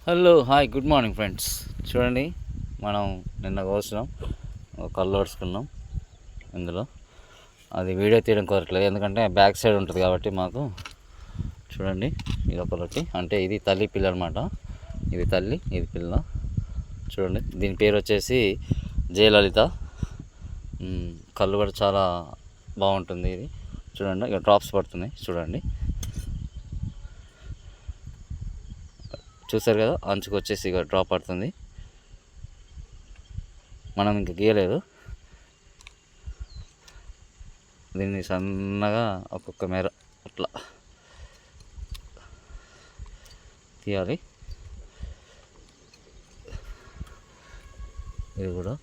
Hello hi good morning friends. చూడండి, మనం నిన్న కోసినాం, కళ్ళు ఓడుచుకున్నాం. ఇందులో అది వీడియో తీయడం కుదరట్లేదు, ఎందుకంటే బ్యాక్ సైడ్ ఉంటుంది కాబట్టి మాకు. చూడండి, ఇది ఒకటి, అంటే ఇది తల్లి పిల్ల అనమాట. ఇది తల్లి, ఇది పిల్ల. చూడండి, దీని పేరు వచ్చేసి జయలలిత. కళ్ళు కూడా చాలా బాగుంటుంది. ఇది చూడండి, ఇక డ్రాప్స్ పడుతున్నాయి. చూడండి, చూసారు కదా, అంచుకు వచ్చేసి ఇక డ్రాప్ పడుతుంది. మనం ఇంక గీయలేదు, దీన్ని సన్నగా ఒక్కొక్క మేర అట్లా తీయాలి. ఇది కూడా